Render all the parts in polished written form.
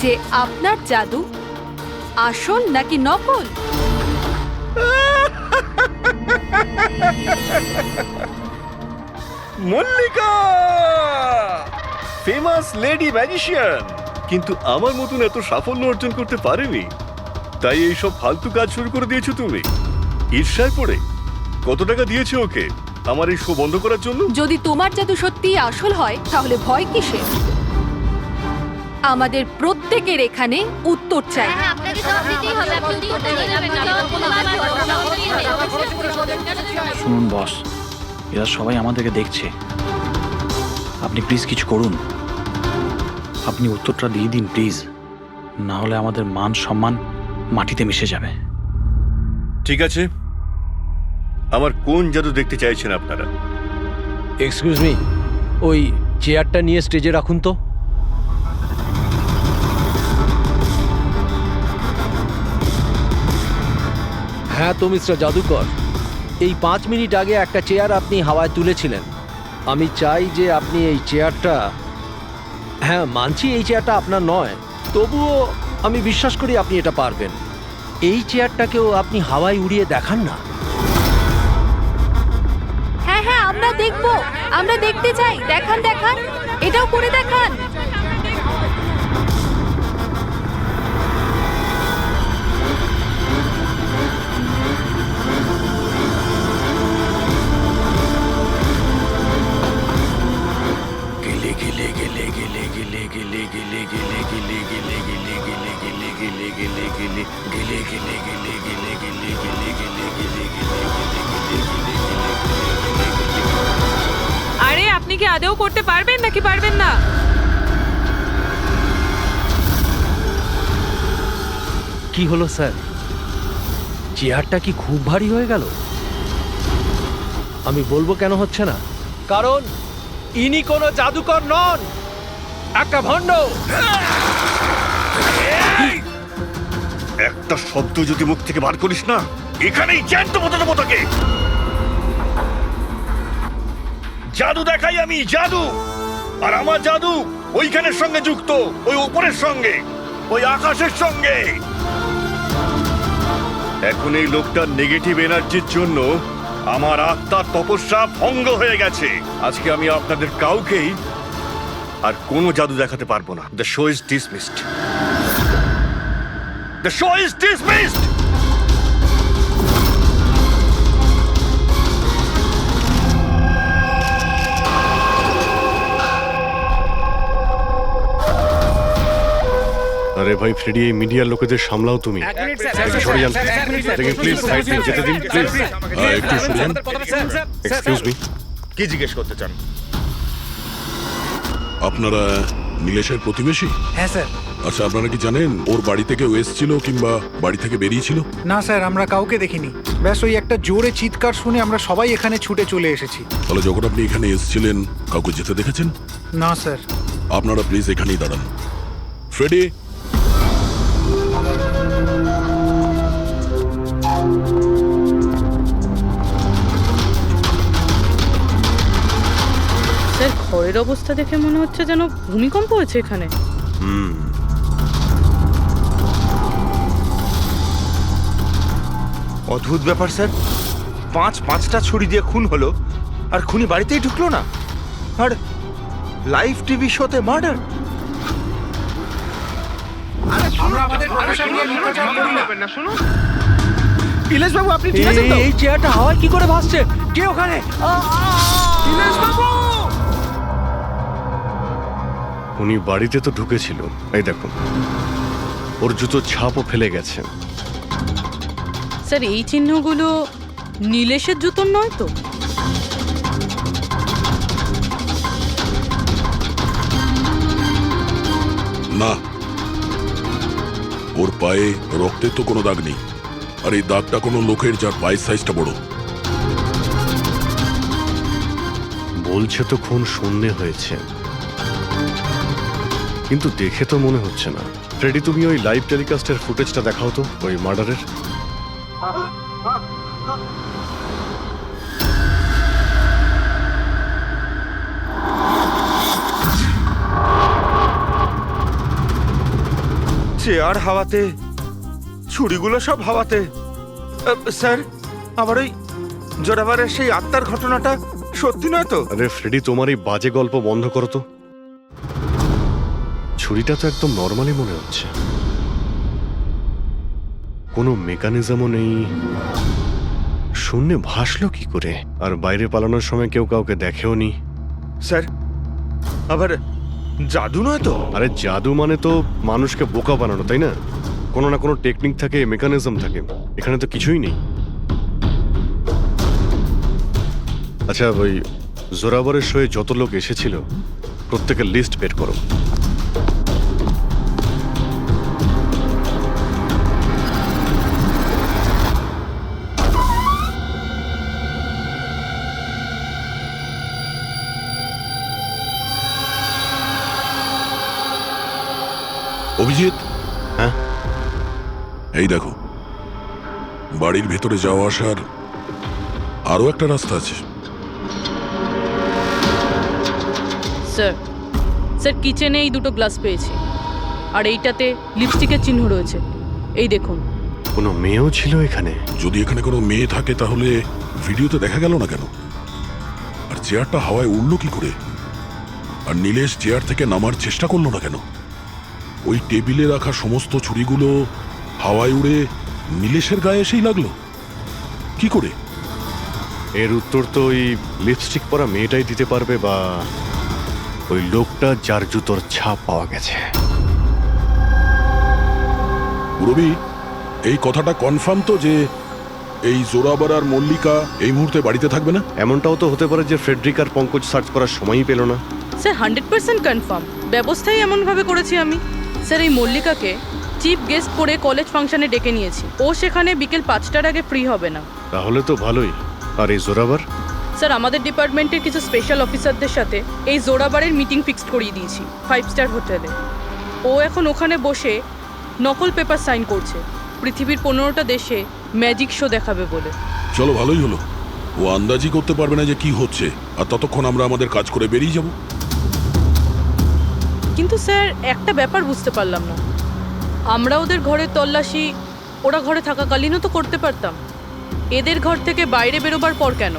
যে আপনার জাদু আসল নাকি নকল? মল্লিকা, ফেমাস লেডি ম্যাজিশিয়ান, কিন্তু আমার মতন এত সাফল্য অর্জন করতে পারেনি। তাই এইসব ফালতু কাজ শুরু করে দিয়েছো তুমি ঈর্ষায় পড়ে। কত টাকা দিয়েছো ওকে আমার এই শো বন্ধ করার জন্য? যদি তোমার জাদু সত্যিই আসল হয় তাহলে ভয় কিসের? আমাদের প্রত্যেকের এখানে উত্তর চাই। শুনুন বস, এরা সবাই আমাদেরকে দেখছে। আপনি প্লিজ কিছু করুন। আপনি উত্তরটা দিয়ে দিন প্লিজ, না হলে আমাদের মান সম্মান মাটিতে মিশে যাবে। ঠিক আছে, আমার কোন জাদু দেখতে চাইছেন আপনারা? এক্সকিউজ মি, ওই চেয়ারটা নিয়ে স্টেজে রাখুন তো। হ্যাঁ তো মিস্টার জাদুকর, এই 5 মিনিট আগে একটা চেয়ার আপনি হাওয়ায় তুলেছিলেন। আমি চাই যে আপনি এই চেয়ারটা, হ্যাঁ মানছি এই চেয়ারটা আপনার নয়, তবুও আমি বিশ্বাস করি আপনি এটা পারবেন। এই চেয়ারটাকেও আপনি হাওয়ায় উড়িয়ে দেখান না। হ্যাঁ হ্যাঁ, আমরা দেখবো, আমরা দেখতে চাই। দেখান দেখান, এটাও করে দেখান। আরে আপনি কি আদৌ করতে পারবেন নাকি পারবেন না? কি হলো স্যার, চেয়ারটা কি খুব ভারী হয়ে গেল? আমি বলবো কেন হচ্ছে না, কারণ ইনি কোনো জাদুকর নন, একটা ভণ্ড। একটা শব্দ যদি মুখ থেকে বার করিস না, এখানেই জ্যান্ত মতো দেবো তোকে। জাদু দেখাই আমি, জাদু। আর আমার জাদু ওইখানের সঙ্গে যুক্ত, ওই উপরের সঙ্গে, ওই আকাশের সঙ্গে। এখন এই লোকটার নেগেটিভ এনার্জির জন্য আমার আত্মার তপস্যা ভঙ্গ হয়ে গেছে। আজকে আমি আপনাদের কাউকেই আর কোনো জাদু দেখাতে পারবো না। The show is dismissed. The show is dismissed. আরে ভাই ফ্রেডি, এই মিডিয়ার লোকেদের সামলাও তুমি। সরে যান প্লিজ, সাইড দিন, যেতে দিন প্লিজ। একটু সরে যান। এক্সকিউজ মি, কি জিজ্ঞেস করতে চান? আপনারা নীলেশের প্রতিবেশী? হ্যাঁ স্যার। আচ্ছা, আপনারা কি জানেন ওর বাড়ি থেকে ও এসেছিল কিংবা বাড়ি থেকে বেরিয়েছিল? না স্যার, আমরা কাউকে দেখিনি। ব্যাস ওই একটা জোরে চিৎকার শুনে আমরা সবাই এখানে ছুটে চলে এসেছি। তাহলে যখন আপনি এখানে এসেছিলেন কাউকে যেতে দেখেছেন? না স্যার। আপনারা প্লিজ এখানেই দাঁড়ান। ফ্রেডি, স্যার, ঘরের অবস্থা দেখে মনে হচ্ছে যেন ভূমিকম্প হয়েছে এখানে। অদ্ভুত ব্যাপার স্যার, পাঁচটা ছুরি দিয়ে খুন হলো আর খুনি বাড়িতেই ঢুকলো না, আর লাইভ টিভি শোতে মার্ডার। ইলেশ বাবু, আপনি ঠিক আছেন তো? এই চেয়ারটা হাওয়ায় কি করে ভাসছে? কে ওখানে? ইলেশ বাবু! উনি বাড়িতে তো ঢুকেছিল, এই দেখুন ওর জুতোর ছাপও ফেলে গেছে। স্যার, এই চিহ্নগুলো নীলেশের জুতোর নয় তো? না, ওর পায়ে রক্তের তো কোনো দাগ নেই। আর এই দাগটা কোনো লোকের যার পায়ের সাইজটা বড়। বলছে তো খুন শূন্যে হয়েছে, কিন্তু দেখে তো মনে হচ্ছে না। ফ্রেডি, তুমি ওই লাইভ টেলিকাস্টের ফুটেজটা দেখাও তো ওই মার্ডারের। চেয়ার হাওয়াতে, ছুরিগুলো সব হাওয়াতে। স্যার, আবার ওই জোরাবারের সেই আত্মার ঘটনাটা সত্যি নয় তো? আরে ফ্রেডি, তোমার এই বাজে গল্প বন্ধ করো তো। ছুরিটা তো একদম নর্মালি মনে হচ্ছে, কোনো মেকানিজমও নেই। শূন্যে ভাসলো কি করে? আর বাইরে পালানোর সময় কেউ কাউকে দেখেও নি। স্যার, আবার জাদু নয় তো? আরে জাদু মানে তো মানুষকে বোকা বানানো, তাই না? কোনো না কোনো টেকনিক থাকে, মেকানিজম থাকে। এখানে তো কিছুই নেই। আচ্ছা, ওই জোরাবরের শোয়ে যত লোক এসেছিল প্রত্যেকের লিস্ট বের করো। অভিজিৎ, হ্যাঁ? এই দেখো, বাড়ির ভেতরে যাওয়া আসার আরো একটা রাস্তা আছে। স্যার, স্যার কিচেনে এই দুটো গ্লাস পেয়েছি, আর এইটাতে লিপস্টিকের চিহ্ন রয়েছে। এই দেখুন। কোনো মেয়েও ছিল এখানে? যদি এখানে কোনো মেয়ে থাকে তাহলে ভিডিওতে দেখা গেল না কেন? আর চেয়ারটা হাওয়ায় উড়লো কি করে? আর নীলেশ চেয়ার থেকে নামার চেষ্টা করলো না কেন? ওই টেবিলে রাখা সমস্ত ছুরিগুলো হাওয়ায় উড়ে নীলেশের গায়ে এসেই লাগলো কি করে? এর উত্তর তো ওই লিপস্টিক পরা মেয়েটাই দিতে পারবে, বা ওই লোকটা যার জুতোর ছাপ পাওয়া গেছে। রবি, এই কথাটা কনফার্ম তো যে এই জোরাবার আর মল্লিকা এই মুহূর্তে বাড়িতে থাকবে না? এমনটাও তো হতে পারে যে ফ্রেডরিক আর পঙ্কজ সার্চ করার সময়ই পেল না। Sir 100% confirm. ব্যবস্থাই এমনভাবে করেছি আমি। স্যার, এই মল্লিকাকে চিফ গেস্ট করে কলেজ ফাংশনে ডেকে নিয়েছি। ও সেখানে বিকেল 5টার আগে ফ্রি হবে না। তাহলে তো ভালোই। আর এই জোরাবার? স্যার, আমাদের ডিপার্টমেন্টের কিছু স্পেশাল অফিসারদের সাথে এই জোরাবারের মিটিং ফিক্সড করিয়ে দিয়েছি 5 স্টার হোটেলে। ও এখন ওখানে বসে নকল পেপার সাইন করছে পৃথিবীর 15টা দেশে ম্যাজিক শো দেখাবে বলে। চলো, ভালোই হলো। ও আন্দাজি করতে পারবে না যে কি হচ্ছে, আর ততক্ষণ আমরা আমাদের কাজ করে বেরিয়ে যাব। কিন্তু স্যার, একটা ব্যাপার বুঝতে পারলাম না। আমরা ওদের ঘরের তল্লাশি ওরা ঘরে থাকাকালীনও তো করতে পারতাম। এদের ঘর থেকে বাইরে বেরোবার পর কেন?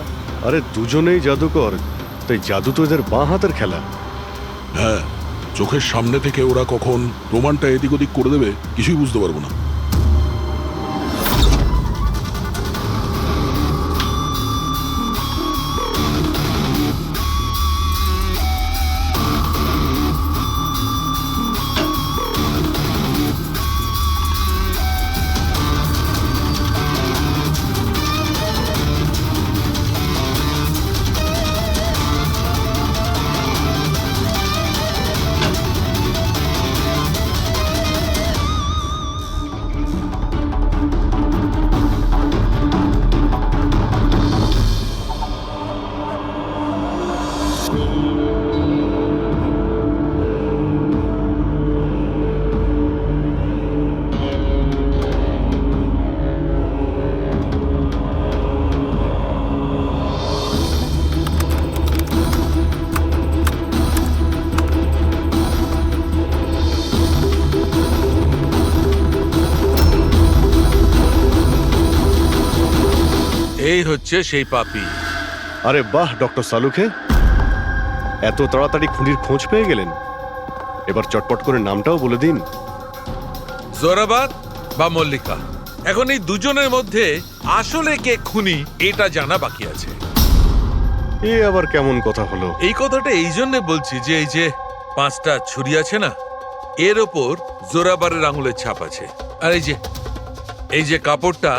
আরে দুজনেই জাদুকর, তাই জাদু তো এদের বাঁ হাতের খেলা। হ্যাঁ, চোখের সামনে থেকে ওরা কখন প্রমাণটা এদিক ওদিক করে দেবে কিছুই বুঝতে পারবো না। এই হচ্ছে সেই পাপি। আরে বাহ ডক্টর সালুখে, এত তাড়াতাড়ি খুনির খোঁজ পেয়ে গেলেন। এবার চটপট করে নামটাও বলে দিন। জোরাবার বা মল্লিকা, এখন এই দুজনের মধ্যে আসলে কে খুনি এটা জানা বাকি আছে। এ আবার কেমন কথা হলো? এই কথাটা এই জন্য বলছি যে এই যে 5টা ছুরি আছে না, এর ওপর জোরাবারের আঙুলের ছাপ আছে। আর এই যে কাপড়টা,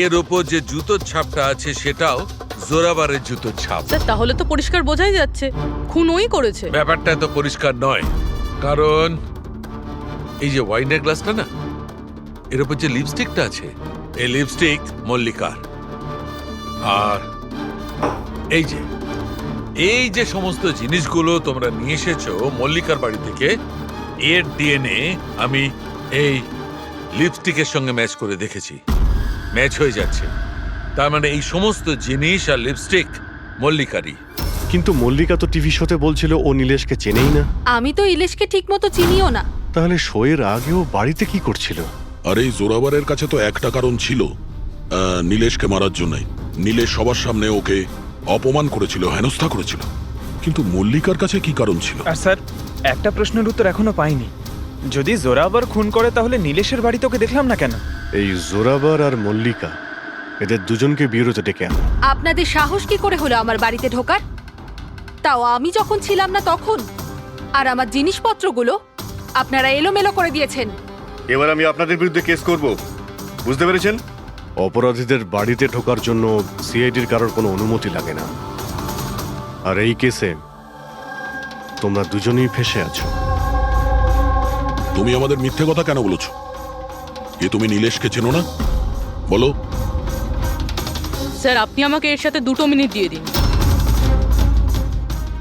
এর ওপর যে জুতোর ছাপটা আছে সেটাও জোরাবারের জুতোর ছাপ। স্যার, তাহলে তো পরিষ্কার বোঝাই যাচ্ছে খুন ওই করেছে। ব্যাপারটা তো পরিষ্কার নয়, কারণ এই যে ওয়াইনের গ্লাসটা না, এর উপর যে লিপস্টিকটা আছে, এই লিপস্টিক মল্লিকার। আর এই যে সমস্ত জিনিসগুলো তোমরা নিয়ে এসেছো মল্লিকার বাড়ি থেকে, এর ডিএনএ আমি এই লিপস্টিকের সঙ্গে ম্যাচ করে দেখেছি, ম্যাচ হয়ে যাচ্ছে। তার মানে এই সমস্ত জিনিস আর লিপস্টিক মল্লিকারই। কিন্তু মল্লিকা তো টিভি শোতে বলছিল ও নীলেশকে চেনেই না। আমি তো ইলিশকে ঠিক মতো চিনিও না। তাহলে শোয়ের আগেও বাড়িতে কি করছিল? আর এই জোরাবারের কাছে তো একটা কারণ ছিল, নীলেশকে মারার জন্যই। নীলেশ সবার সামনে ওকে অপমান করেছিল, হেনস্থা করেছিল। কিন্তু মল্লিকার কাছে কি কারণ ছিল? আর স্যার, একটা প্রশ্নের উত্তর এখনো পাইনি। যদি জোরাবার খুন করে তাহলে নীলেশের বাড়িতে ওকে দেখলাম না কেন? এই জোরাবার আর মল্লিকা, এদের দুজনকে বিরোধে ডেকে আনো। আপনাদের সাহস কি করে হলো আমার বাড়িতে ঢোকার? তাও আমি যখন ছিলাম না তখন। আর আমার জিনিসপত্রগুলো আপনারা এলোমেলো করে দিয়েছেন। এবার আমি আপনাদের বিরুদ্ধে কেস করব, বুঝতে পেরেছেন? অপরাধীদের বাড়িতে ঢোকার জন্য সিআইডির কারোর কোনো অনুমতি লাগে না। আর এই কেসে তোমরা দুজনেই ফেঁসে আছো। তুমি আমাদের মিথ্যে কথা কেন বলেছ? এ তুমি নীলেশকে চেনো না? বলো। স্যার, আপনি আমাকে এর সাথে 2 মিনিট দিয়ে দিন,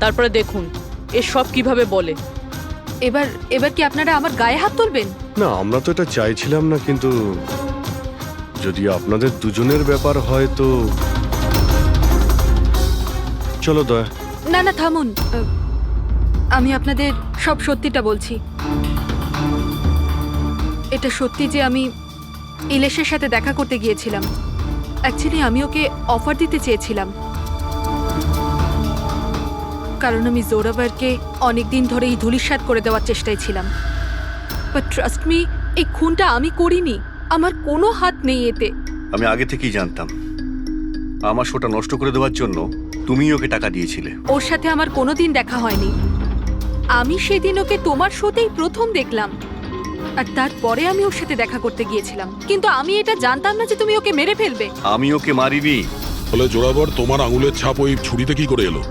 তারপরে দেখুন এর সব কিভাবে বলে। এবার কি আপনারা আমার গায়ে হাত তুলবেন? না, আমরা তো এটা চাইছিলাম না, কিন্তু যদি আপনাদের দুজনের ব্যাপার হয় তো চলো দয়া। না না, থামুন। আমি আপনাদের সব সত্যিটা বলছি। এটা সত্যি যে আমি ইলেশের সাথে দেখা করতে গিয়েছিলাম। অ্যাকচুয়ালি আমি ওকে অফার দিতে চেয়েছিলাম, কারণ আমি জোরাবারকে অনেকদিন ধরে এই ধূলিসাৎ করে দেওয়ার চেষ্টায় ছিলাম। বাট ট্রাস্ট মি, এই খুনটা আমি করিনি, আমার কোনো হাত নেই এতে। আমি আগে থেকেই জানতাম আমার শোটা নষ্ট করে দেওয়ার জন্য তুমি ওকে টাকা দিয়েছিলে। ওর সাথে আমার কোনোদিন দেখা হয়নি। আমি সেদিন ওকে তোমার শোতেই প্রথম দেখলাম, আর তারপরে আমি ওর সাথে দেখা করতে গিয়েছিলাম। কিন্তু আমি এটা জানতাম না যে তুমি ওকে মেরে ফেলবে। আমি ওকে মারিনি। বলে জোরাবার তোমার আঙুলের ছাপ ওই ছুরিতে কি করে এলো?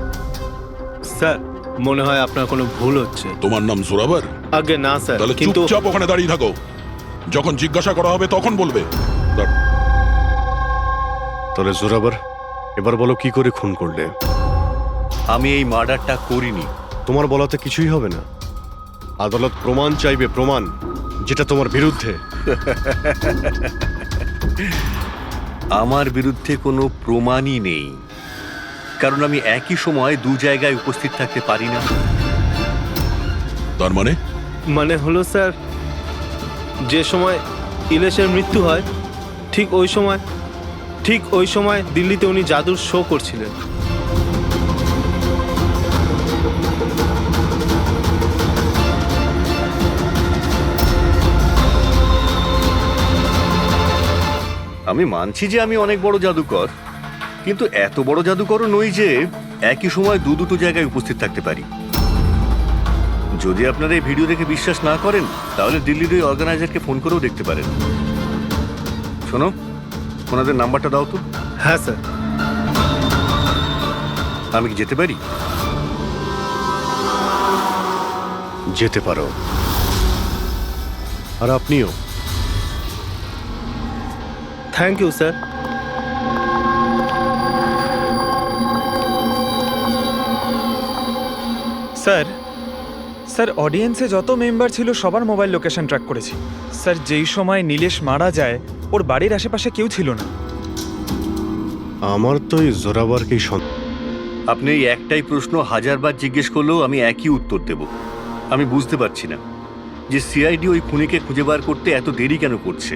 স্যার, মনে হয় আপনার কোনো ভুল হচ্ছে। তোমার নাম জোরাবার? আগে না স্যার, তাহলে কিন্তু চুপচাপ ওখানে দাঁড়িয়ে থাকো, যখন জিজ্ঞাসা করা হবে তখন বলবে। তাহলে জোরাবার, এবার বলো কি করে খুন করলে? আমি এই মার্ডারটা করিনি। তোমার বলাতে কিছুই হবে না। আদালত প্রমাণ চাইবে, প্রমাণ যেটা তোমার বিরুদ্ধে। আমার বিরুদ্ধে কোনো প্রমাণই নেই, কারণ আমি একই সময় 2 জায়গায় উপস্থিত থাকতে পারি না। তার মানে? মানে হলো স্যার, যে সময় ইলেশের মৃত্যু হয় ঠিক ওই সময় দিল্লিতে উনি জাদুর শো করছিলেন। আমি মানছি যে আমি অনেক বড় জাদুকর, কিন্তু এত বড় জাদুকরও নই যে একই সময় 2 জায়গায় উপস্থিত থাকতে পারি। যদি আপনারা এই ভিডিও দেখে বিশ্বাস না করেন, তাহলে দিল্লির ওই অর্গানাইজারকে ফোন করেও দেখতে পারেন। শোনো, ওনাদের নাম্বারটা দাও তো। হ্যাঁ স্যার। আমি কি যেতে পারি? যেতে পারো। আর আপনিও। Thank you sir. স্যার, অডিয়েন্সে যত মেম্বার ছিল সবার মোবাইল লোকেশন ট্র্যাক করেছি। স্যার, যেই সময় নীলেশ মারা যায় ওর বাড়ির আশেপাশে কেউ ছিল না। আমার তো এই জোরাবারকেই সন্দেহ। আপনি এই একটাই প্রশ্ন 1000 বার জিজ্ঞেস করলেও আমি একই উত্তর দেব। আমি বুঝতে পারছি না যে সিআইডি ওই খুনিকে খুঁজে বার করতে এত দেরি কেন করছে।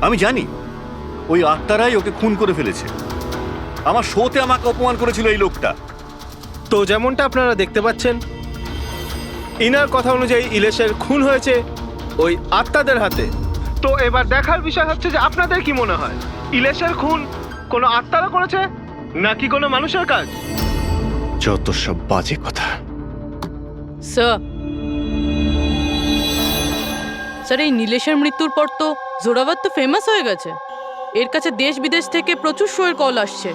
আমি জানি ওই আত্মারাই ওকে খুন করে ফেলেছে। আমার শোতে আমাকে অপমান করেছিল এই লোকটা। তো যেমনটা আপনারা দেখতে পাচ্ছেন, ইনার কথা অনুযায়ী ইলেশের খুন হয়েছে ওই আত্মাদের হাতে। তো এবার দেখার বিষয় হচ্ছে যে আপনাদের কি মনে হয়, ইলেশের খুন কোনো আত্মারা করেছে নাকি কোনো মানুষের কাজ? যত সব বাজে কথা। স্যার, এই নীলেশের মৃত্যুর পর তো জোরাবার তো ফেমাস হয়ে গেছে। এর কাছে দেশ বিদেশ থেকে প্রচুর শোয়ের কল আসছে।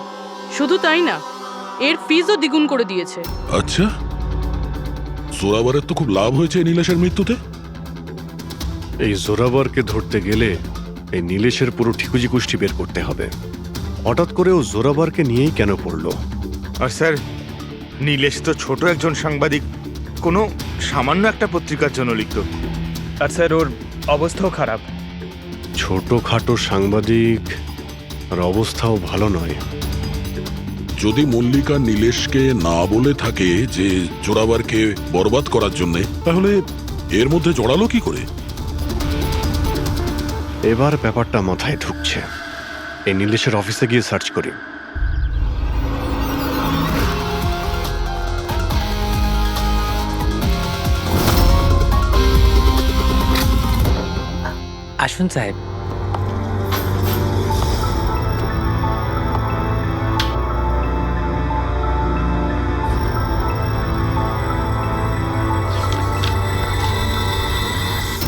শুধু তাই না, এর ফিজও দ্বিগুণ করে দিয়েছে। আচ্ছা, জোরাবারের তো খুব লাভ হয়েছে নীলেশের মৃত্যুতে। এই জোরাবারকে ধরতে গেলে এই নীলেশের পুরো ঠিকুজি কুষ্টি বের করতে হবে। হঠাৎ করে ও জোরাবারকে নিয়েই কেন পড়লো? আর স্যার, নীলেশ তো ছোট একজন সাংবাদিক, কোনো সামান্য একটা পত্রিকার জন্য লিখত। আর স্যার, ওর অবস্থাও খারাপ। ছোটখাটো সাংবাদিক, আর অবস্থাও ভালো নয়। যদি মল্লিকা নীলেশকে না বলে থাকে যে জোরাবারকে বরবাদ করার জন্য, তাহলে এর মধ্যে জড়ালো কি করে? এবার ব্যাপারটা মাথায় ঢুকছে। এই নীলেশের অফিসে গিয়ে সার্চ করি। আসুন সাহেব।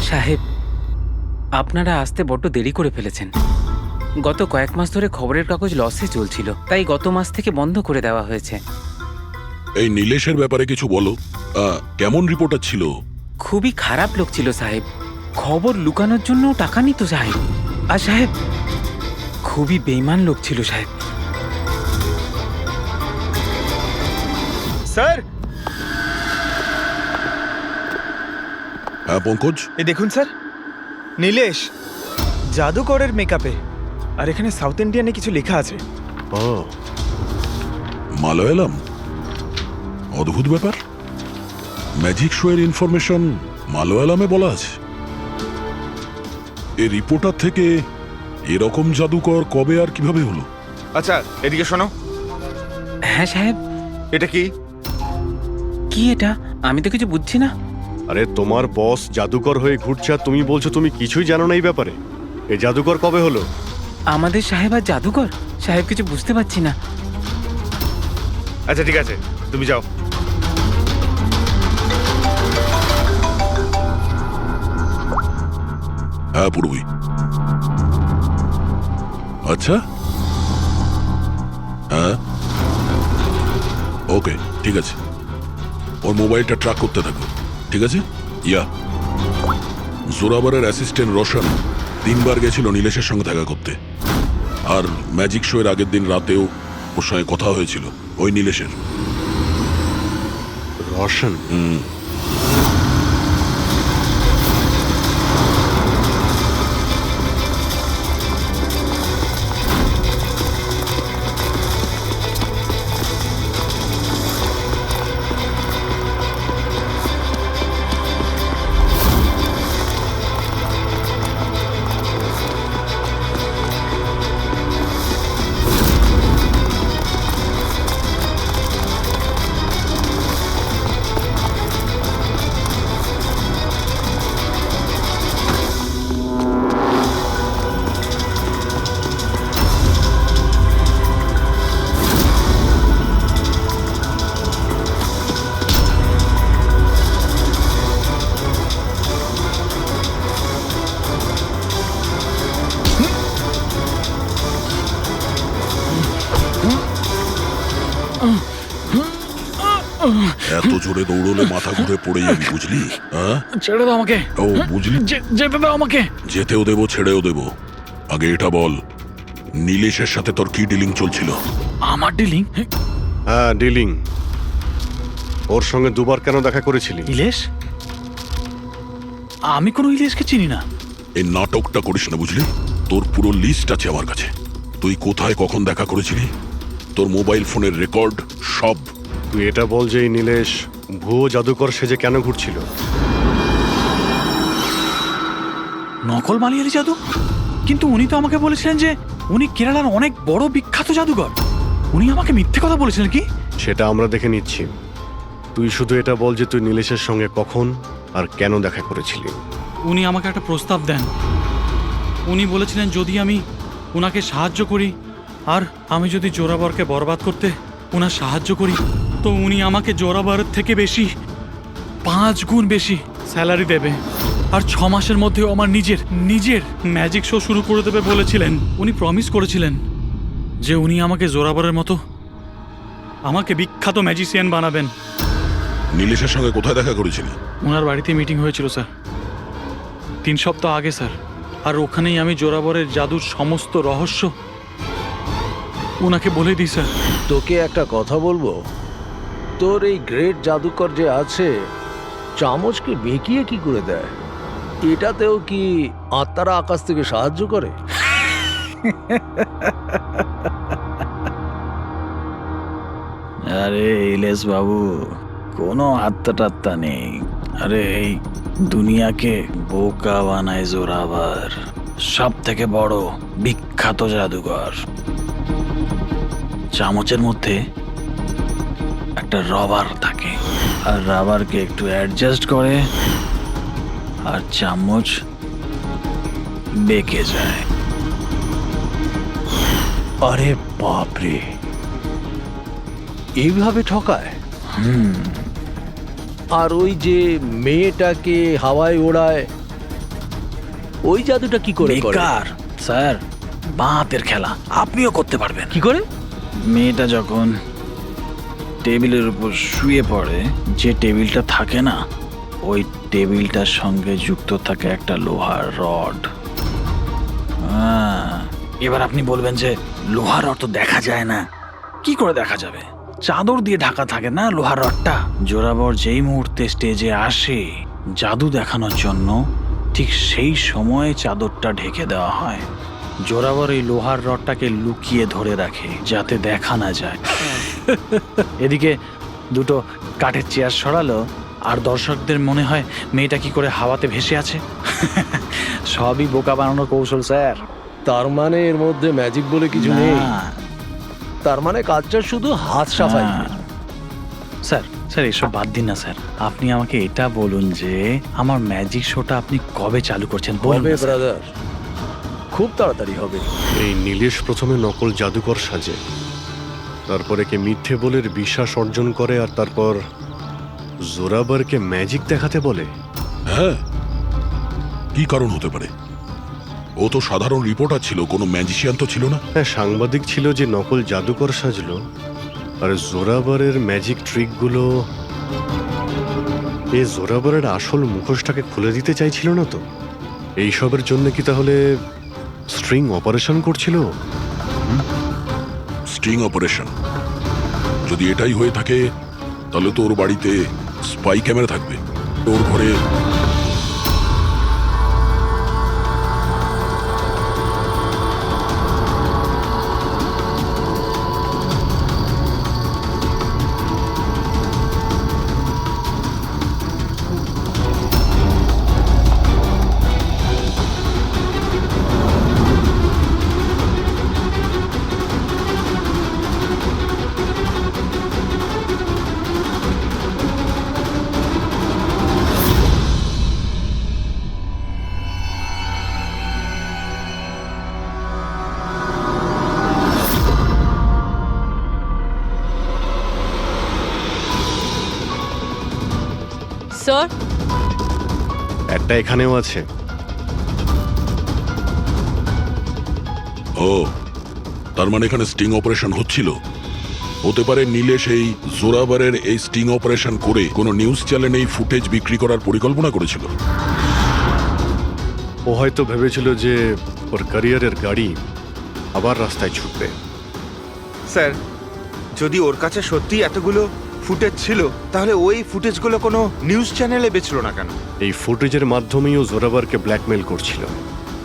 সাহেব, আপনারা আসতে বড্ড দেরি করে ফেলেছেন। গত কয়েক মাস ধরে খবরের কাগজ লসে চলছিল, তাই গত মাস থেকে বন্ধ করে দেওয়া হয়েছে। এই নীলেশের ব্যাপারে কিছু বলো। কেমন রিপোর্টার ছিল? খুবই খারাপ লোক ছিল সাহেব। খবর লুকানোর জন্য টাকা নিত সাহেব। আর সাহেব, খুবই বেইমান লোক ছিল সাহেব। স্যার, হ্যাঁ পঙ্কজ, এই দেখুন স্যার, নীলেশ জাদুকরের মেকআপে, আর এখানে সাউথ ইন্ডিয়ানে কিছু লেখা আছে। ও, মালয়ালাম। অদ্ভুত ব্যাপার, ম্যাজিক শো এর ইনফরমেশন মালয়ালামে বলা আছে। এই রিপোর্টার থেকে এরকম জাদুকর কবে আর কিভাবে হলো? আচ্ছা এদিকে শোনো, হ্যাঁ সাহেব। এটা কি? কি এটা? আমি তো কিছু বুঝছি না। আরে তোমার বস জাদুকর হয়ে ঘুরছে আর তুমি বলছো তুমি কিছুই জানো না এই ব্যাপারে। এই জাদুকর কবে হলো? আমাদের সাহেব আর জাদুকর? সাহেব, কিছু বুঝতে পারছি না। আচ্ছা ঠিক আছে, তুমি যাও। হ্যাঁ পূর্বী। আচ্ছা, হ্যাঁ ওকে, ঠিক আছে। ওর মোবাইলটা ট্র্যাক করতে থাকো, ঠিক আছে? ইয়া, জোরাবারের অ্যাসিস্ট্যান্ট রোশন 3 বার গেছিল নীলেশের সঙ্গে দেখা করতে। আর ম্যাজিক শো এর আগের দিন রাতেও ওর সঙ্গে কথা হয়েছিল ওই নীলেশের। রোশন? এত জোরে দৌড়লে মাথা ঘুরে পড়ে যাবি, বুঝলি? হ্যাঁ, ছেড়ে দাও আমাকে। ও বুঝলি, যেতে দাও আমাকে। যেতেও দেবো ছেড়েও দেবো। আগে এটা বল, নীলেশের সাথে তোর কি ডিলিং চলছিল? আমার ডিলিং? হ্যাঁ ডিলিং। ওর সঙ্গে 2 বার কেন দেখা করেছিলি? ইলেশ? আমি কোনো ইলেশকে চিনি না। এই নাটকটা করিস না, বুঝলি? তোর পুরো লিস্ট আছে আমার কাছে। তুই কোথায় কখন দেখা করেছিলি, তোর মোবাইল ফোনের রেকর্ড সব। তুই এটা বল যে এই নীলেশ ভুয়ো জাদুকর সেজে কেন ঘুরছিল? নকল মালিয়ালি জাদু? কিন্তু উনি তো আমাকে বলেছিলেন যে উনি কেরালার অনেক বড় বিখ্যাত জাদুকর। উনি আমাকে মিথ্যে কথা বলেছিলেন কি? সেটা আমরা দেখে নিচ্ছি। তুই শুধু এটা বল যে তুই নীলেশের সঙ্গে কখন আর কেন দেখা করেছিলি। উনি আমাকে একটা প্রস্তাব দেন। উনি বলেছিলেন যদি আমি ওনাকে সাহায্য করি, আর আমি যদি জোরাবরকে বরবাদ করতে ওনার সাহায্য করি, তো উনি আমাকে জোরাবরের থেকে বেশি 5 গুণ বেশি স্যালারি দেবে। আর 6 মাসের মধ্যে আমার নিজের ম্যাজিক শো শুরু করে দেবে বলেছিলেন। উনি প্রমিস করেছিলেন যে উনি আমাকে জোরাবরের মতো আমাকে বিখ্যাত ম্যাজিশিয়ান বানাবেন। নীলেশের সঙ্গে কোথায় দেখা করেছিলি? ওনার বাড়িতে মিটিং হয়েছিল স্যার, 3 সপ্তাহ আগে স্যার। আর ওখানেই আমি জোরাবরের জাদুর সমস্ত রহস্য ওনাকে বলে দিই স্যার। তোকে একটা কথা বলবো, তোর এই গ্রেট জাদুকর যে আছে, চামচকে বেঁকিয়ে কি করে দেয়? এটাতেও কি আত্মারা আকাশ থেকে সাহায্য করে? আরে ইলেশ বাবু, কোনো আত্মা টাত্তা নেই। আরে এই দুনিয়াকে বোকা বানায় জোরাবার, সব থেকে বড় বিখ্যাত জাদুঘর। চামচের মধ্যে একটা রবার থাকে, আর রাবারকে একটু অ্যাডজাস্ট করে আর চামচ বেঁকে যায়। আরে বাপরে, এইভাবে ঠকায়? আর ওই যে মেয়েটাকে হাওয়ায় ওড়ায়, ওই জাদুটা কি করে করে? বেকার স্যার, বাঁতের খেলা। আপনিও করতে পারবেন। কি করে? মেয়েটা যখন টেবিলের উপর শুয়ে পড়ে, যে টেবিলটা থাকে না, ওই টেবিলটার সঙ্গে যুক্ত থাকে একটা লোহার রড। এবার আপনি বলবেন যে লোহার রড তো দেখা যায় না। কি করে দেখা যাবে? চাদর দিয়ে ঢাকা থাকে না লোহার রডটা। জোরাবর যেই মুহূর্তে স্টেজে আসে জাদু দেখানোর জন্য, ঠিক সেই সময়ে চাদরটা ঢেকে দেওয়া হয়। জোরাবর এই লোহার রডটাকে লুকিয়ে ধরে রাখে যাতে দেখা না যায়। এদিকে দুটো কাঠের চেয়ার সরালো আর দর্শকদের মনে হয় মেয়েটা কি করে হাওয়াতে ভেসে আছে। সবই বোকা বানানোর কৌশল স্যার। তার মানে এর মধ্যে ম্যাজিক বলে কিছু নেই? তার মানে কাজটা শুধু হাত সাফাই। স্যার স্যার এসব বাদ দিন না স্যার। আপনি আমাকে এটা বলুন যে আমার ম্যাজিক শোটা আপনি কবে চালু করছেন? বলবে ব্রাদার, খুব তাড়াতাড়ি হবে। এই নীলেশ প্রথমে নকল জাদুকর সাজে, তারপরে কে মিথ্যে বলে বিশ্বাস অর্জন করে, আর তারপর জোরাবারকে ম্যাজিক দেখাতে বলে। হ্যাঁ, কি কারণ হতে পারে? ও তো সাধারণ রিপোর্টার ছিল, কোনো ম্যাজিশিয়ান তো ছিল না। হ্যাঁ, সাংবাদিক ছিল যে নকল জাদুকর সাজলো, আর জোরাবারের ম্যাজিক ট্রিকগুলো এই জোরাবারের আসল মুখোশটাকে খুলে দিতে চাইছিল না তো? এইসবের জন্য কি তাহলে স্ট্রিং অপারেশন করছিল? স্ট্রিং অপারেশন যদি এটাই হয়ে থাকে, তাহলে তো ওর বাড়িতে স্পাই ক্যামেরা থাকবে, ওর ঘরে। স্যার, একটা এখানেও আছে। ও, তার মানে এখানে স্টিং অপারেশন হচ্ছিল। হতে পারে নীলেশ এই জোরাবারের এই স্টিং অপারেশন করে কোনো নিউজ চ্যানেলে এই ফুটেজ বিক্রি করার পরিকল্পনা করেছিল। ও হয়তো ভেবেছিল যে ওর ক্যারিয়ারের গাড়ি আবার রাস্তায় ছুটবে। স্যার, যদি ওর কাছে সত্যি এতগুলো ফুটেজ ছিল, তাহলে ওই ফুটেজগুলো কোনো নিউজ চ্যানেলে বেচলো না কেন? এই ফুটেজের মাধ্যমেই ও জোরাবারকে ব্ল্যাকমেল করছিল,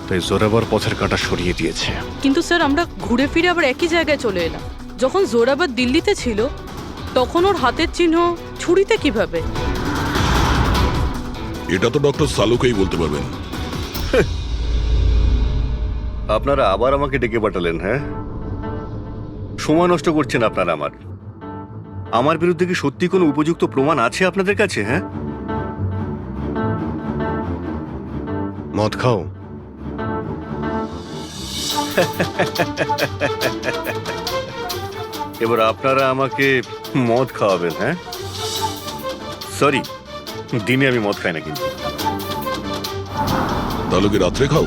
তাই জোরাবার পথের কাঁটা সরিয়ে দিয়েছে। কিন্তু স্যার আমরা ঘুরে ফিরে আবার একই জায়গায় চলে এলাম। যখন জোরাবার দিল্লিতে ছিল, তখন ওর হাতের চিহ্ন ছুরিতে কিভাবে? এটা তো ডক্টর সালুকেই বলতে পারবেন। আপনারা আবার আমাকে ডেকে পাঠালেন? হ্যাঁ, সময় নষ্ট করছেন আপনারা। আমার বিরুদ্ধে কি সত্যি কোনো উপযুক্ত প্রমাণ আছে আপনাদের কাছে? হ্যাঁ, মদ খাও। এবার আপনারা আমাকে মদ খাওয়াবেন? হ্যাঁ, সরি, দিনে আমি মদ খাই না। কিন্তু তাহলে কি রাত্রে খাও?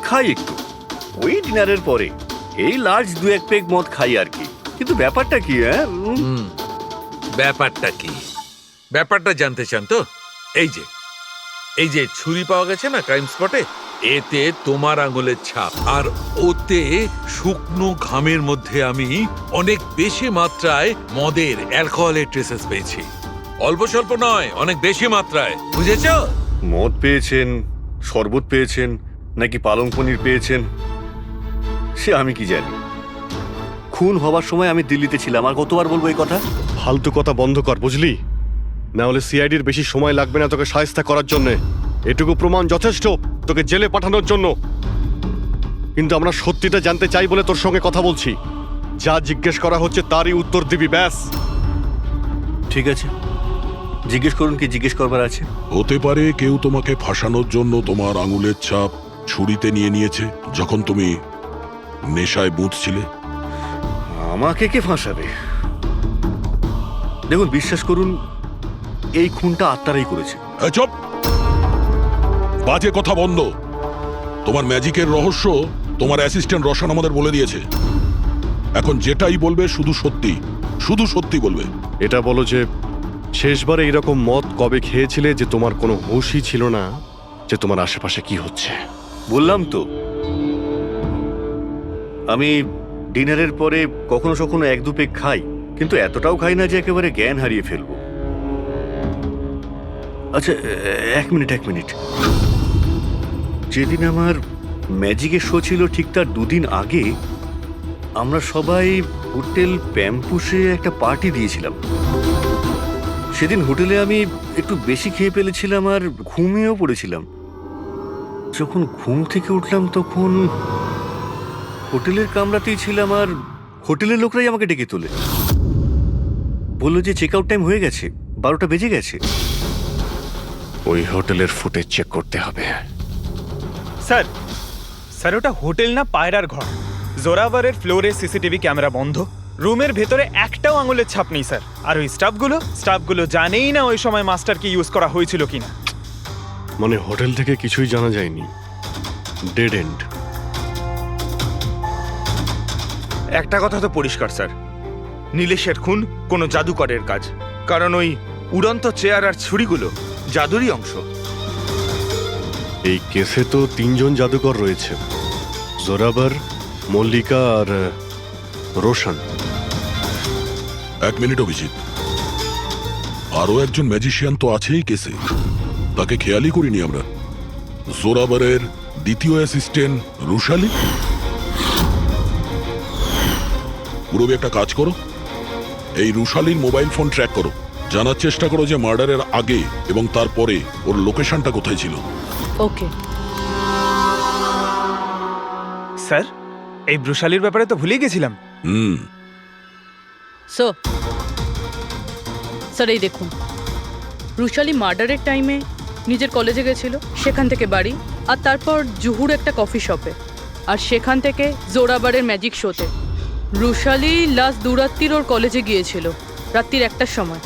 খাই একটু, ওই ডিনারের পরে এই লার্জ 2-1 পেগ মদ খাই আর কি। কিন্তু ব্যাপারটা কি? হ্যাঁ, ব্যাপারটা কি? ব্যাপারটা জানতে চান তো? এই যে ছুরি পাওয়া গেছে না ক্রাইম স্পটে, এতে তোমার আঙুলের ছাপ, আর ওতে শুকনো ঘামের মধ্যে আমি অনেক বেশি মাত্রায় মদের, অ্যালকোহলের ট্রেসেস পেয়েছি। অল্প স্বল্প নয়, অনেক বেশি মাত্রায়। বুঝেছ? মদ পেয়েছেন, শরবত পেয়েছেন, নাকি পালং পনির পেয়েছেন, সে আমি কি জানি। খুন হবার সময় আমি দিল্লিতে ছিলাম, আর কতবার বলবো এই কথা? ফালতু কথা বন্ধ কর, বুঝলি? না হলে সিআইডির বেশি সময় লাগবে না তোকে শায়েস্তা করার জন্য। এটুকু প্রমাণ যথেষ্ট তোকে জেলে পাঠানোর জন্য। কিন্তু আমরা সত্যিটা জানতে চাই বলে তোর সঙ্গে কথা বলছি। যা জিজ্ঞেস করা হচ্ছে তারই উত্তর দিবি, ব্যাস। ঠিক আছে, জিজ্ঞেস করুন, কি জিজ্ঞেস করবার আছে। হতে পারে কেউ তোমাকে ফাঁসানোর জন্য তোমার আঙুলের ছাপ ছুরিতে নিয়ে নিয়েছে যখন তুমি নেশায় বুঝছিলে। আমাকে কে ফাঁসাবে? দেখুন, বিশ্বাস করুন, এই খুনটা আত্মারাই করেছে। চুপ, বাজে কথা বন্ধ। তোমার ম্যাজিকের রহস্য তোমার অ্যাসিস্ট্যান্ট রশন আমাদের বলে দিয়েছে। এখন যেটাই বলবে শুধু সত্যি, শুধু সত্যি বলবে। এটা বলো যে শেষবারে এরকম মদ কবে খেয়েছিলে যে তোমার কোনো হুঁশই ছিল না যে তোমার আশেপাশে কি হচ্ছে? বললাম তো, আমি ডিনারের পরে কখনো কখনো এক দু পেগ খাই, কিন্তু এতটাও খাই না যে একেবারে জ্ঞান হারিয়ে ফেলবো। আচ্ছা, এক মিনিট। যেদিন আমার ম্যাজিকের শো ছিল ঠিক তার দুদিন আগে আমরা সবাই হোটেল প্যাম্পুসে একটা পার্টি দিয়েছিলাম। সেদিন হোটেলে আমি একটু বেশি খেয়ে ফেলেছিলাম আর ঘুমিয়েও পড়েছিলাম। যখন ঘুম থেকে উঠলাম তখন হোটেলের কামরাতেই ছিলাম, আর হোটেলের লোকরাই আমাকে ডেকে তোলে। বললো যে চেক আউট টাইম হয়ে গেছে, 12টা বেজে গেছে। ওই হোটেলের ফুটেজ চেক করতে হবে। স্যার, স্যার ওটা হোটেল না, পায়রার ঘর। জোরাবারের ফ্লোরে সিসিটিভি ক্যামেরা বন্ধ, রুমের ভেতরে একটাও আঙুলের ছাপ নেই স্যার। আর ওই স্টাফগুলো জানেই না ওই সময় মাস্টারকে ইউজ করা হয়েছিল কিনা। মানে হোটেল থেকে কিছুই জানা যায়নি, ডেড এন্ড। একটা কথা তো পরিষ্কার স্যার, নীলেশের খুন কোনো জাদুকরের কাজ, কারণ ওই উড়ন্ত চেয়ার আর ছুরিগুলো জাদুরই অংশ। এই কেসে তো 3 জন জাদুকর রয়েছে, জোরাবার, মল্লিকা আর রোশন। 1 মিনিট অভিজিৎ, আরো একজন ম্যাজিশিয়ান তো আছেই কেসে, তাকে খেয়ালই করিনি আমরা। জোরাবারের দ্বিতীয় অ্যাসিস্ট্যান্ট রুশালি। পুরবি একটা কাজ করো, এই রুশালির মোবাইল ফোন ট্র্যাক করো, জানার চেষ্টা করো যে মার্ডারের আগে এবং তারপরে ওর লোকেশনটা কোথায় ছিল। ওকে স্যার, এই ব্রুশালির ব্যাপারে তো ভুলেই গেছিলাম। স্যার এই দেখুন, রুশালি মার্ডারের টাইমে নিজের কলেজে গেছিল, সেখান থেকে বাড়ি, আর তারপর জুহুর একটা কফি শপে, আর সেখান থেকে জোরাবারের ম্যাজিক শোতে। রুশালি লাস্ট দুরাত্রির ওর কলেজে গিয়েছিল রাত্রির 1টার সময়।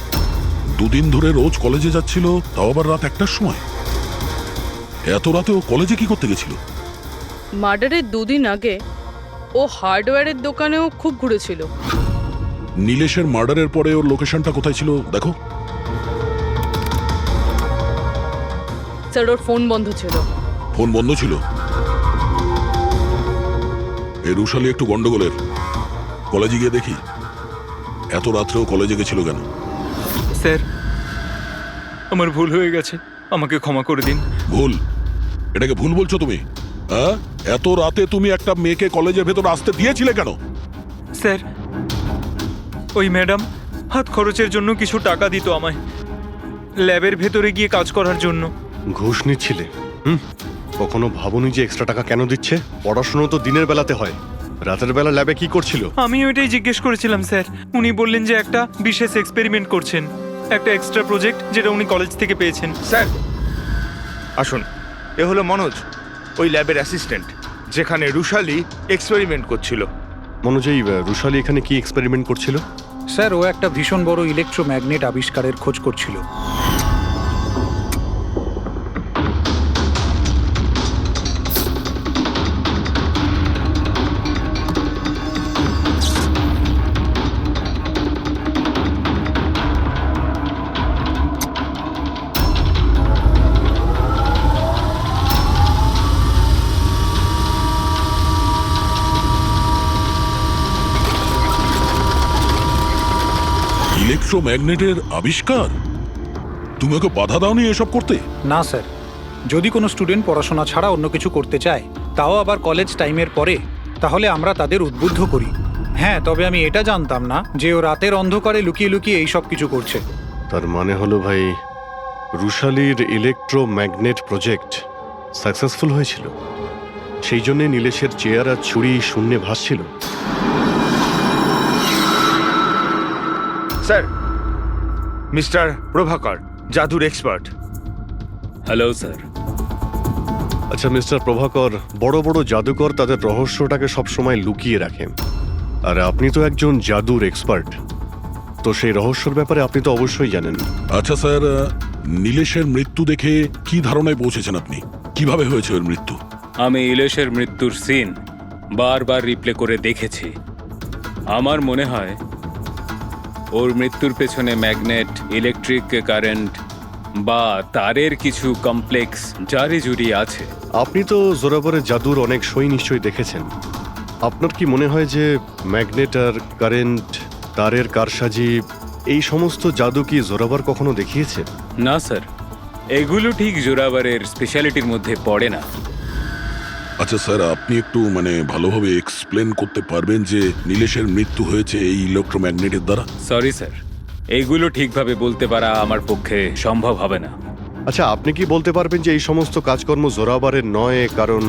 2 দিন ধরে রোজ কলেজে যাচ্ছিল, তাও আবার রাত 1টার সময়। এত রাতে ও কলেজে কি করতে গেছিল? মার্ডারের 2 দিন আগে ও হার্ডওয়্যারের দোকানেও খুব ঘুরেছিল। নীলেশের মার্ডারের পরে ওর লোকেশনটা কোথায় ছিল দেখো। স্যার ওর ফোন বন্ধ ছিল। ফোন বন্ধ ছিল? এই রুশালি একটু গন্ডগোলের, কলেজে গিয়ে দেখি। এত রাত্রেও কলেজে গেছিল কেন? স্যার, আমার ভুল হয়ে গেছে, আমাকে ক্ষমা করে দিন। ভুল? এটাকে ভুল বলছো তুমি? হ্যাঁ, এত রাতে তুমি একটা মেয়েকে কলেজের ভেতর আসতে দিয়েছিলে কেন? স্যার, ওই ম্যাডাম হাত খরচের জন্য কিছু টাকা দিত আমায়, ল্যাবের ভেতরে গিয়ে কাজ করার জন্য। ঘুষ নিচ্ছিলে? কখনো ভাবনি যে এক্সট্রা টাকা কেন দিচ্ছে? পড়াশোনা তো দিনের বেলাতে হয়, রাতের বেলা ল্যাবে কি করছিল? আমি ওইটাই জিজ্ঞেস করেছিলাম স্যার। উনি বললেন যে একটা বিশেষ এক্সপেরিমেন্ট করছেন, একটা এক্সট্রা প্রজেক্ট যেটা উনি কলেজ থেকে পেয়েছেন। স্যার আসুন, এ হলো মনোজ, ওই ল্যাবের অ্যাসিস্ট্যান্ট, যেখানে রুশালি এক্সপেরিমেন্ট করছিল। মনোজ, এই রুশালি এখানে কি এক্সপেরিমেন্ট করছিল? স্যার, ও একটা ভীষণ বড় ইলেকট্রোম্যাগনেট আবিষ্কারের খোঁজ করছিল। ইলেকট্রোম্যাগনেটের আবিষ্কার? তুমি ওকে বাধা দাওনি এসব করতে? না স্যার, যদি কোনো স্টুডেন্ট পড়াশোনা ছাড়া অন্য কিছু করতে চায়, তাও আবার কলেজ টাইমের পরে, তাহলে আমরা তাদের উদ্বুদ্ধ করি। হ্যাঁ, তবে আমি এটা জানতাম না যে ও রাতের অন্ধকারে লুকিয়ে লুকিয়ে এই সব কিছু করছে। তার মানে হলো ভাই, রুশালির ইলেকট্রোম্যাগনেট প্রজেক্ট সাকসেসফুল হয়েছিল, সেই জন্যে নীলেশের চেয়ার আর ছুরি শূন্যে ভাসছিল। স্যার, মিস্টার প্রভাকর, জাদুর এক্সপার্ট। Hello sir. আচ্ছা মিস্টার প্রভাকর, বড় বড় জাদুকর তাদের রহস্যটাকে সবসময় লুকিয়ে রাখেন, আর আপনি তো একজন জাদুর এক্সপার্ট, তো সেই রহস্যর ব্যাপারে আপনি তো অবশ্যই জানেন। আচ্ছা স্যার, নীলেশের মৃত্যু দেখে কি ধারণায় পৌঁছেছেন আপনি? কিভাবে হয়েছে ওর মৃত্যু? আমি ইলেশের মৃত্যুর সিন বারবার রিপ্লে করে দেখেছি। আমার মনে হয় ওর মৃত্যুর পেছনে ম্যাগনেট, ইলেকট্রিক কারেন্ট বা তারের কিছু কমপ্লেক্স জারি জুড়ি আছে। আপনি তো জোরাবরের জাদুর অনেক সই নিশ্চয়ই দেখেছেন। আপনার কি মনে হয় যে ম্যাগনেট আর কারেন্ট, তারের কারসাজি, এই সমস্ত জাদু কি জোরাবার কখনো দেখিয়েছে? না স্যার, এগুলো ঠিক জোরাবারের স্পেশালিটির মধ্যে পড়ে না। আচ্ছা স্যার, আপনি একটু ভালোভাবে এক্সপ্লেন করতে পারবেন যে নীলেশের মৃত্যু হয়েছে এই ইলেকট্রোম্যাগনেটের দ্বারা? সরি স্যার, এইগুলো ঠিকভাবে বলতে পারা আমার পক্ষে সম্ভব হবে না। আচ্ছা, আপনি কি বলতে পারবেন যে এই সমস্ত কাজকর্ম জোরাবারের নয়, কারণ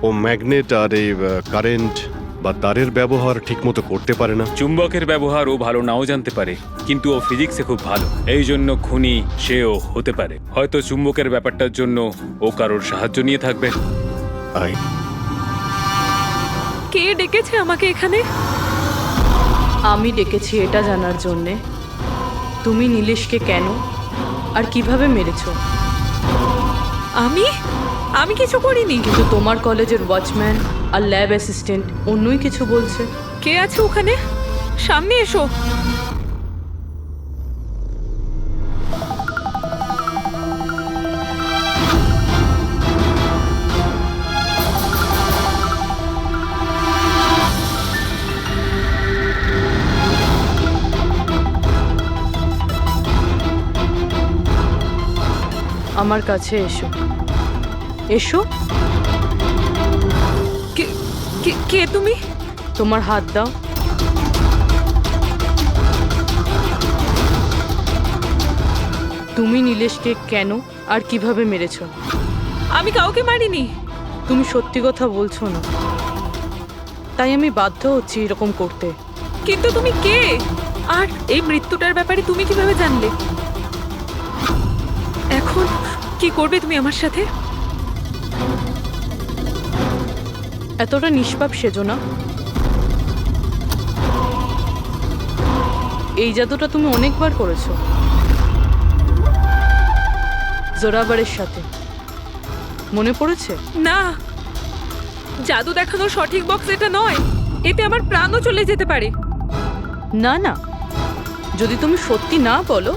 ও ম্যাগনেট আর এই কারেন্ট বা তারের ব্যবহার ঠিকমতো করতে পারে না? চুম্বকের ব্যবহার ও ভালো নাও জানতে পারে, কিন্তু ও ফিজিক্সে খুব ভালো, এই জন্য খুনি সেও হতে পারে। হয়তো চুম্বকের ব্যাপারটার জন্য ও কারোর সাহায্য নিয়ে থাকবে। কে ডেকেছে আমাকে এখানে? আমি ডেকেছি এটা জানার জন্যে তুমি নীলেশকে কেন আর কিভাবে মেরেছো। আমি কিছু করিনি। কিন্তু তোমার কলেজের ওয়াচম্যান আর ল্যাব অ্যাসিস্ট্যান্ট অন্যই কিছু বলছে। কে আছে ওখানে? সামনে এসো। আমার কাছে এসো। এসো। কে তুমি? তোমার হাত দাও। তুমি নীলেশকে কেন আর কিভাবে মেরেছো? আমি কাউকে মারিনি। তুমি সত্যি কথা বলছো না, তাই আমি বাধ্য হচ্ছি এরকম করতে। কিন্তু তুমি কে? আর এই মৃত্যুটার ব্যাপারে তুমি কিভাবে জানলে? এখন কি করবে তুমি আমার সাথে? এতটা নিষ্পাপ সেজো না। এই জাদুটা তুমি অনেকবার করেছো জোরাবারের সাথে, মনে পড়েছে? না, জাদু দেখানোর সঠিক বক্স এটা নয়। এতে আমার প্রাণও চলে যেতে পারে। না না, যদি তুমি সত্যি না বলো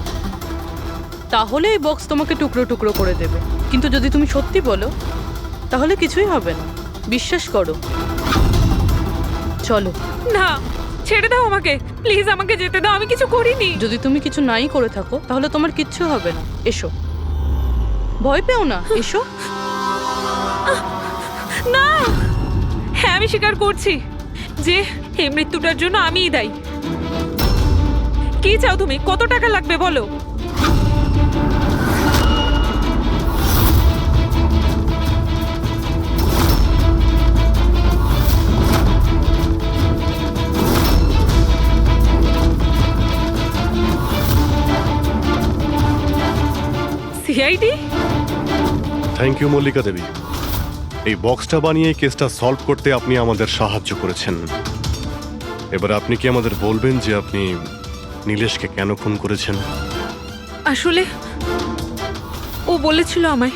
তাহলে এই বক্স তোমাকে টুকরো টুকরো করে দেবে, কিন্তু যদি তুমি সত্যি বলো তাহলে কিছুই হবে না। বিশ্বাস করো। চলো। না, ছেড়ে দাও আমাকে, প্লিজ আমাকে যেতে দাও। আমি কিছু করিনি। যদি তুমি কিছু নাই করে থাকো তাহলে তোমার কিচ্ছু হবে না। এসো, ভয় পেও না, এসো। না, হ্যাঁ আমি স্বীকার করছি যে এই মৃত্যুটার জন্য আমিই দায়ী। কি চাও তুমি? কত টাকা লাগবে বলো? সিআইডি? থ্যাংক ইউ মল্লিকা দেবী। এই বক্সটা বানিয়ে কেসটা সলভ করতে আপনি আমাদের সাহায্য করেছেন। এবার আপনি কি আমাদের বলবেন যে আপনি নীলেশকে কেন খুন করেছেন? আসলে ও বলেছিল আমায়।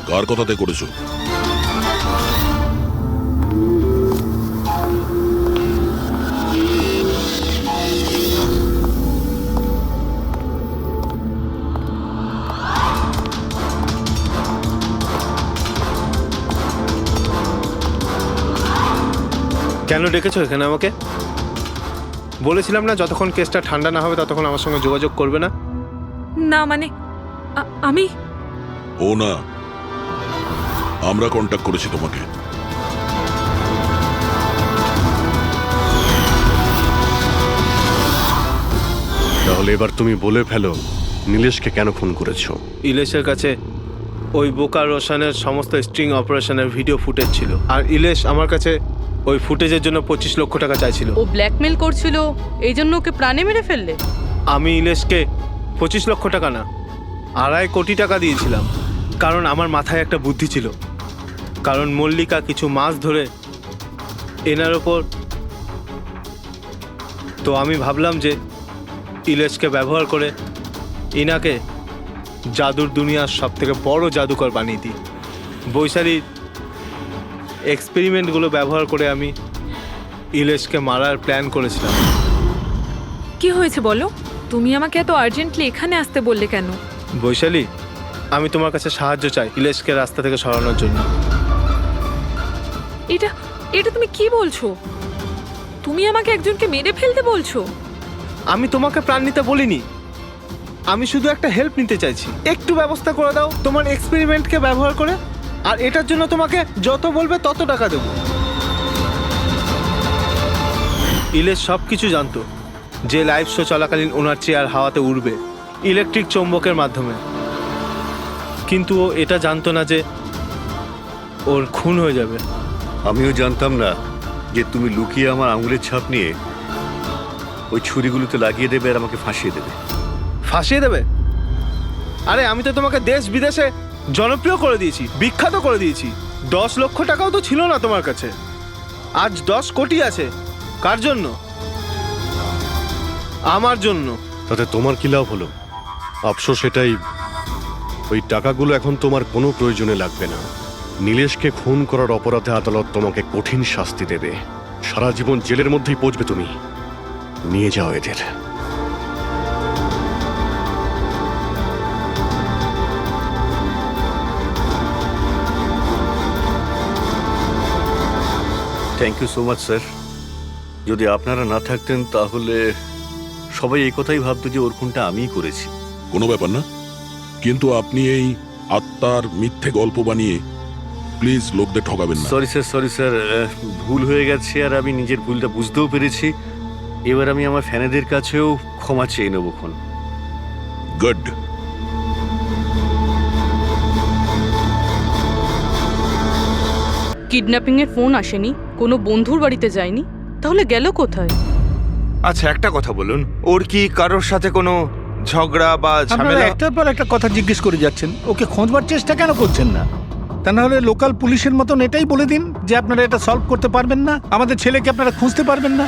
কার কথাতে করেছো? কেন ডেকেছো এখানে আমাকে? বলেছিলাম না যতক্ষণ কেসটা ঠান্ডা না হবে ততক্ষণ আমার সঙ্গে যোগাযোগ করবে না। না মানে আমি ও না, আমরা কন্ট্যাক্ট করেছি তোমাকে। তাহলে এবার তুমি বলে ফেলো নীলেশকে কেন খুন করেছো? ইলেশের কাছে ওই বোকা রোশনের সমস্ত স্ট্রিং অপারেশনের ভিডিও ফুটেজ ছিল, আর ইলেশ আমার কাছে ওই ফুটেজের জন্য 25 লক্ষ টাকা চাইছিল। ও ব্ল্যাকমেল করছিল, এই জন্য ওকে প্রাণে মেরে ফেললে? আমি ইলেশকে 25 লক্ষ টাকা না, 2.5 কোটি টাকা দিয়েছিলাম, কারণ আমার মাথায় একটা বুদ্ধি ছিল। কারণ মল্লিকা কিছু মাস ধরে এনার ওপর, তো আমি ভাবলাম যে ইলেশকে ব্যবহার করে ইনাকে জাদুর দুনিয়ার সব থেকে বড় জাদুকর বানিয়ে দিই। বৈশালীর এক্সপেরিমেন্টগুলো ব্যবহার করে আমি ইলেশকে মারার প্ল্যান করেছিলাম। কি হয়েছে বলো? তুমি আমাকে এত আর্জেন্টলি এখানে আসতে বললে কেন? বৈশালী, আমি তোমার কাছে সাহায্য চাই ইলেশকে রাস্তা থেকে সরানোর জন্য। এটা এটা তুমি কি বলছো? তুমি আমাকে একজনকে মেরে ফেলতে বলছো? আমি তোমাকে প্রাণ নিতে বলিনি, আমি শুধু একটা হেল্প নিতে চাইছি। একটু ব্যবস্থা করে দাও তোমার এক্সপেরিমেন্টকে ব্যবহার করে, আর এটার জন্য তোমাকে যত বলবে তত টাকা দেব। ইলেশ সব কিছু জানতো যে লাইভ শো চলাকালীন ওনার চেয়ার হাওয়াতে উড়বে ইলেকট্রিক চৌম্বকের মাধ্যমে, কিন্তু ও এটা জানতো না যে ওর খুন হয়ে যাবে। আমিও জানতাম না যে তুমি লুকিয়ে আমার আঙুলের ছাপ নিয়ে ওই ছুরিগুলোতে লাগিয়ে দেবে আর আমাকে ফাঁসিয়ে দেবে। ফাঁসিয়ে দেবে? আরে আমি তো তোমাকে দেশ বিদেশে জনপ্রিয় করে দিয়েছি, বিখ্যাত করে দিয়েছি। 10 লক্ষ টাকাও তো ছিল না তোমার কাছে, আজ 10 কোটি আছে। কার জন্য? আমার জন্য। তাতে তোমার কি লাভ হলো? আফসোস এটাই, ওই টাকাগুলো এখন তোমার কোনো প্রয়োজনে লাগবে না। নীলেশকে খুন করার অপরাধে আদালত তোমাকে কঠিন শাস্তি দেবে, সারা জীবন জেলের মধ্যেই পচবে তুমি। নিয়ে যাও এদের। Thank you so much sir. যদি আপনারা না থাকতেন তাহলে সবাই এই কথাই ভাবতো যে ওর খুনটা আমিই করেছি। কোনো ব্যাপার না, কিন্তু আপনি এই আত্মার মিথ্যে গল্প বানিয়ে প্লিজ লোকদের ঠকাবেন না। সরি স্যার, ভুল হয়ে গেছে আর আমি নিজের ভুলটা বুঝতেও পেরেছি। এবার আমি আমার ফ্যানেদের কাছেও ক্ষমা চেয়ে নেবো। গুড। কিডন্যাপিং এর ফোন আসেনি, কোনো বন্ধুর বাড়িতে যায়নি, তাহলে গেল কোথায়? আচ্ছা একটা কথা বলুন, ওর কি কারোর সাথে কোনো ঝগড়া বা ঝামেলা? একটার পর একটা কথা জিজ্ঞেস করে যাচ্ছেন, ওকে খোঁজবার চেষ্টা কেন করছেন না? তা না হলে লোকাল পুলিশের মতন এটাই বলে দিন যে আপনারা এটা সলভ করতে পারবেন না, আমাদের ছেলেকে আপনারা খুঁজতে পারবেন না।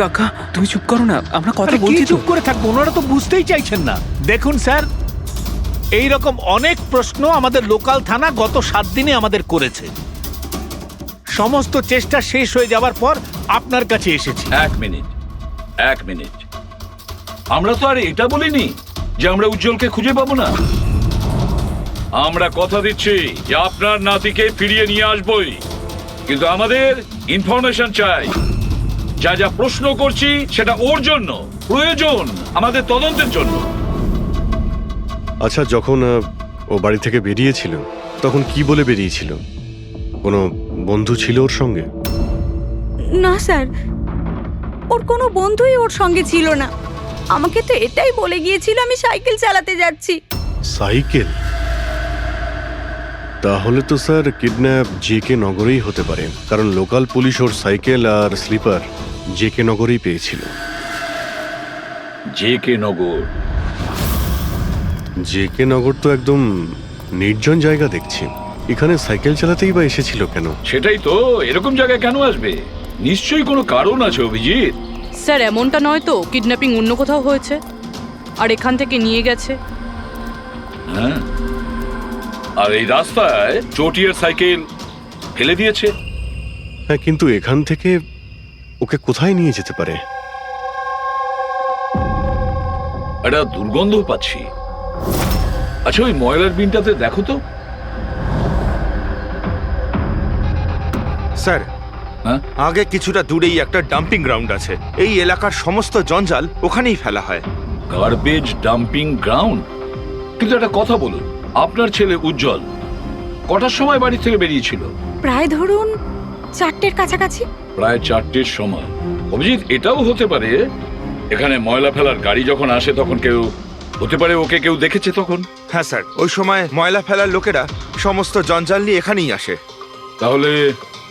কাকা তুমি চুপ করো না, আমরা কথা আরে কি বলছি তো। চুপ করে থাকবো? ওনারা তো বুঝতেই চাইছেন না। দেখুন স্যার, এই রকম অনেক প্রশ্ন আমাদের লোকাল থানা গত 7 দিনে আমাদের করেছে। সমস্ত চেষ্টা শেষ হয়ে যাওয়ার পর আপনার কাছে এসেছি। এক মিনিট, আমরা তো আর এটা বলিনি যে আমরা উজ্জ্বলকে খুঁজে পাবো না। আমরা কথা দিচ্ছি যে আপনার নাতিকে ফিরিয়ে নিয়ে আসবই, কিন্তু আমাদের ইনফরমেশন চাই। যা যা প্রশ্ন করছি সেটা ওর জন্য প্রয়োজন, আমাদের তদন্তের জন্য। আচ্ছা, যখন ও বাড়ি থেকে বেরিয়েছিল তখন কি বলে বেরিয়েছিল? কোনো বন্ধু ছিল ওর সঙ্গে? না স্যার, ওর কোনো বন্ধুই ওর সঙ্গে ছিল না। আমাকে তো এটাই বলে গিয়েছিল আমি সাইকেল চালাতে যাচ্ছি। সাইকেল? তাহলে তো স্যার কিডন্যাপ জেকে নগরেই হতে পারে, কারণ লোকাল পুলিশ ওর সাইকেল আর স্লিপার জেকে নগরেই পেয়েছিল। জেকে নগর? জেকে নগর তো একদম নির্জন জায়গা দেখছি, এখানে সাইকেল চালাতেই বা এসেছিল কেন? সেটাই তো, এরকম জায়গায় কেন আসবে? নিশ্চয়ই কোনো কারণ আছে অভিজিৎ। স্যার এমনটা নয় তো কিডন্যাপিং অন্য কোথাও হয়েছে আর এখান থেকে নিয়ে গেছে? হ্যাঁ, আর এই রাস্তায় চটিয়ার সাইকেল ফেলে দিয়েছে। হ্যাঁ, কিন্তু এখান থেকে ওকে কোথায় নিয়ে যেতে পারে? একটা দুর্গন্ধ পাচ্ছি। আচ্ছা ওই ময়লার বিনটাতে দেখো তো। স্যার, আগে কিছুটা দূরেই একটা ডাম্পিং গ্রাউন্ড আছে। এই এলাকার সমস্ত জঞ্জাল ওখানেই ফেলা হয়। Garbage dumping ground? কিন্তু একটা কথা বলুন, আপনার ছেলে উজ্জ্বল কটার সময় বাড়ি থেকে বেরিয়েছিল? প্রায় ধরুন 4টের কাছাকাছি। প্রায় 4টের সময়। অভিজিৎ, এটাও হতে পারে এখানে ময়লা ফেলার গাড়ি যখন আসে তখন কেউ হতে পারে ওকে কেউ দেখেছে তখন? হ্যাঁ স্যার, ওই সময় ময়লা ফেলার লোকেরা সমস্ত জঞ্জাল নিয়ে এখানেই আসে। তাহলে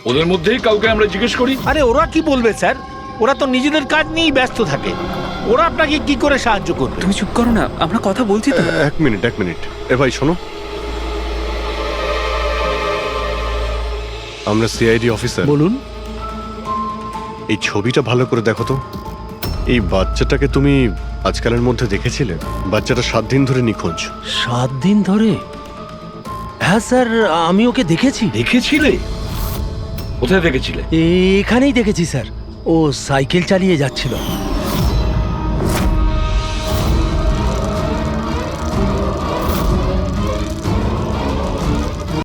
ওদের মধ্যেই কাউকে আমরা জিজ্ঞেস করি। আরে ওরা কি বলবে স্যার, ওরা তো নিজেদের কাজ নিয়েই ব্যস্ত থাকে, ওরা আপনাকে কি করে সাহায্য করবে? তুমি চুপ করো না, আমরা কথা বলছি তো। এক মিনিট এ ভাই শোনো, আমরা সিআইডি অফিসার। বলুন। এই ছবিটা ভালো করে দেখো তো। এই বাচ্চাটাকে তুমি আজকালের মধ্যে দেখেছিলে? বাচ্চাটা 7 দিন ধরে নিখোঁজ। 7 দিন ধরে? হ্যাঁ স্যার, আমি ওকে দেখেছি। দেখেছিলে? কোথায় দেখেছিলে? এখানেই দেখেছি স্যার, ও সাইকেল চালিয়ে যাচ্ছিল।